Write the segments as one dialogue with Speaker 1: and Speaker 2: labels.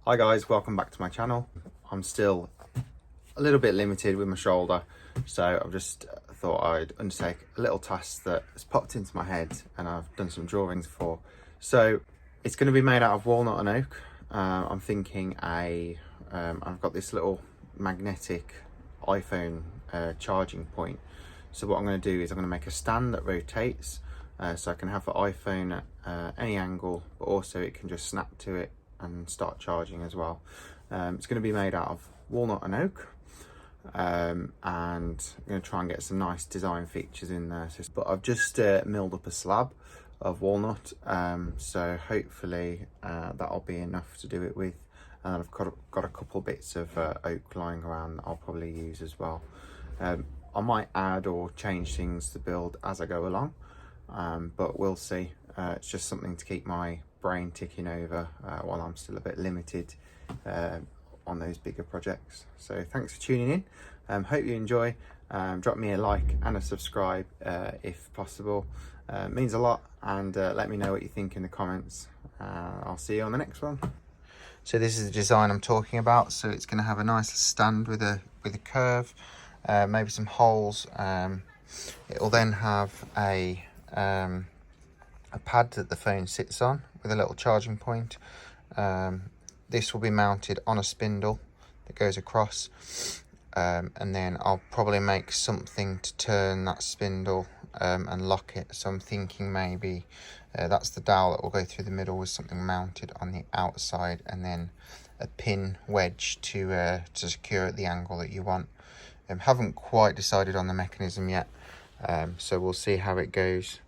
Speaker 1: Hi guys, welcome back to my channel. I'm still a little bit limited with my shoulder, so I've just thought I'd undertake a little task that has popped into my head and I've done some drawings for. So it's going to be made out of walnut and oak. I'm thinking I've got this little magnetic iPhone charging point. So what I'm going to do is I'm going to make a stand that rotates, so I can have the iPhone at any angle, but also it can just snap to it and start charging as well. It's going to be made out of walnut and oak, and I'm going to try and get some nice design features in there. But I've just milled up a slab of walnut, so hopefully that'll be enough to do it with. And I've got a couple bits of oak lying around that I'll probably use as well. I might add or change things to build as I go along, but we'll see. It's just something to keep my brain ticking over while I'm still a bit limited on those bigger projects. So thanks for tuning in. Hope you enjoy. Drop me a like and a subscribe if possible. It means a lot, and let me know what you think in the comments. I'll see you on the next one. So this is the design I'm talking about. So it's going to have a nice stand with a curve, maybe some holes. It will then have a pad that the phone sits on with a little charging point. This will be mounted on a spindle that goes across, and then I'll probably make something to turn that spindle and lock it. So I'm thinking maybe that's the dowel that will go through the middle with something mounted on the outside, and then a pin wedge to secure at the angle that you want. Haven't quite decided on the mechanism yet, so we'll see how it goes.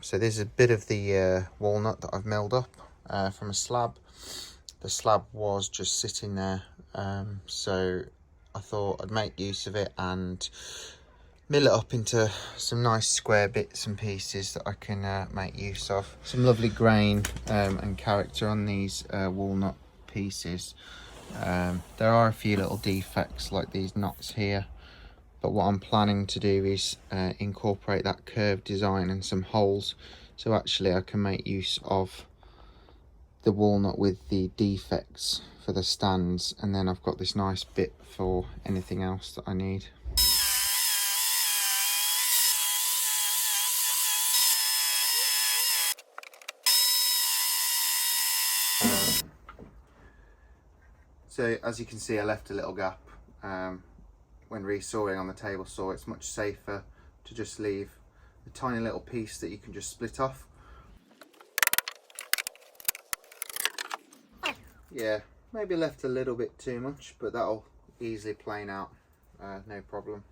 Speaker 1: So there's a bit of the walnut that I've milled up from a slab. The slab was just sitting there, so I thought I'd make use of it and mill it up into some nice square bits and pieces that I can make use of. Some lovely grain and character on these walnut pieces. There are a few little defects like these knots here, but what I'm planning to do is incorporate that curved design and some holes, so actually I can make use of the walnut with the defects for the stands, and then I've got this nice bit for anything else that I need. So as you can see, I left a little gap. When resawing on the table saw, it's much safer to just leave a tiny little piece that you can just split off. Yeah, maybe left a little bit too much, but that'll easily plane out, no problem.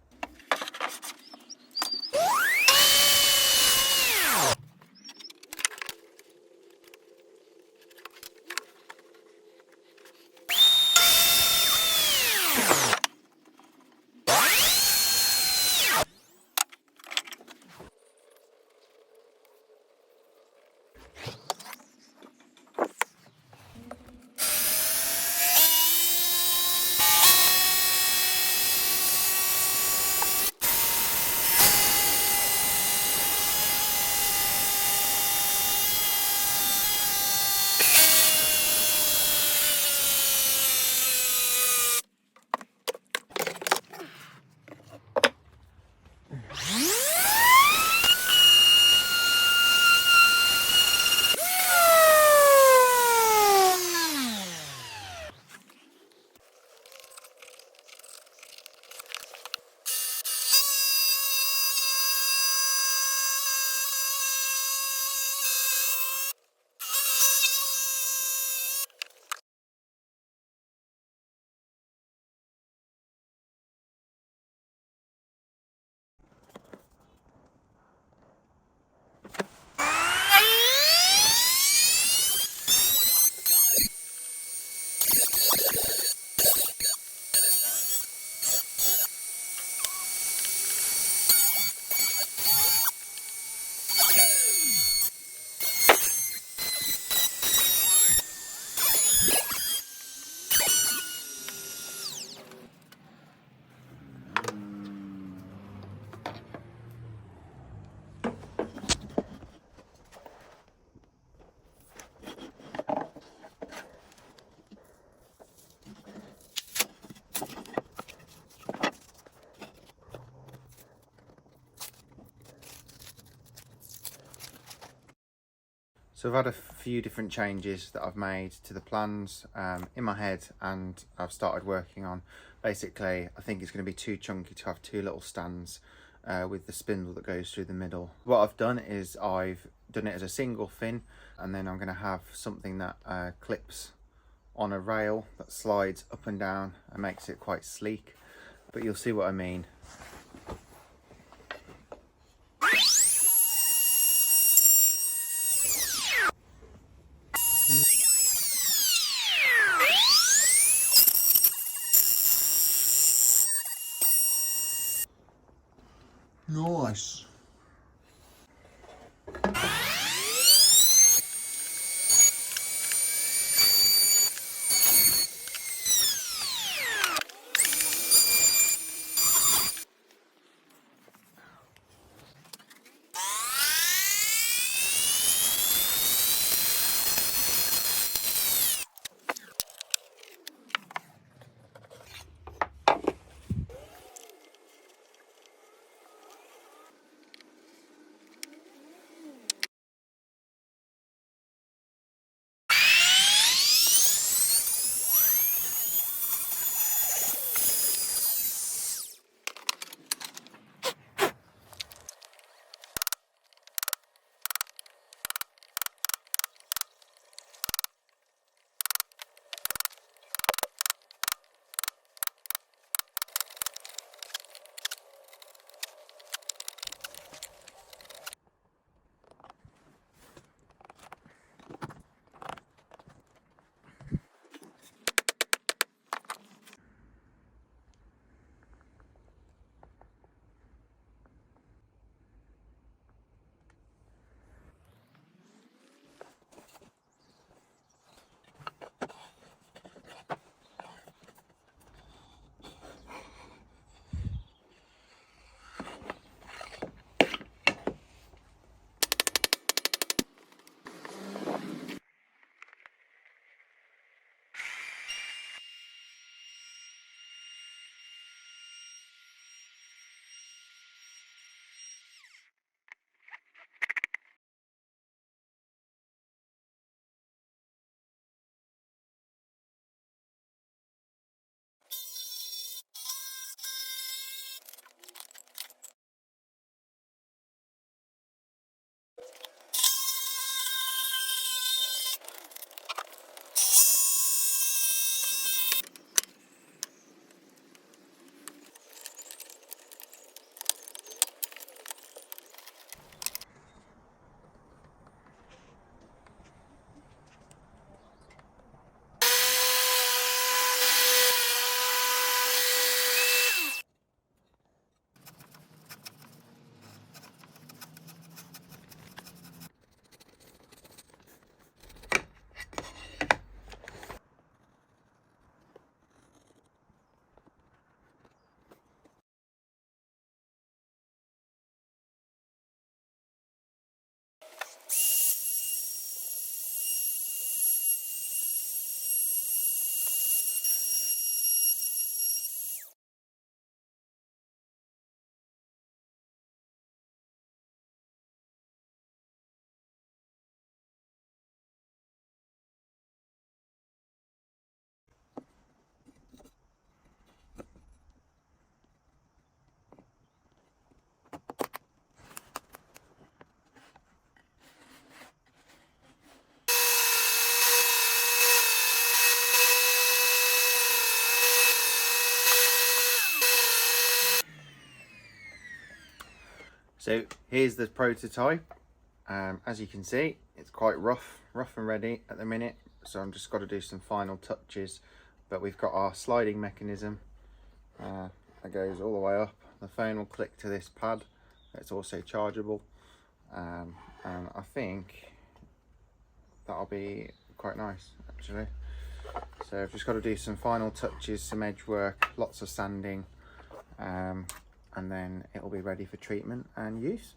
Speaker 1: So I've had a few different changes that I've made to the plans in my head, and I've started working on. Basically, I think it's going to be too chunky to have two little stands with the spindle that goes through the middle. What I've done is I've done it as a single fin, and then I'm going to have something that clips on a rail that slides up and down and makes it quite sleek. But you'll see what I mean.
Speaker 2: Nice.
Speaker 1: So here's the prototype. As you can see, it's quite rough and ready at the minute. So I'm just got to do some final touches. But we've got our sliding mechanism that goes all the way up. The phone will click to this pad. It's also chargeable. And I think that'll be quite nice, actually. So I've just got to do some final touches, some edge work, lots of sanding. And then it'll be ready for treatment and use.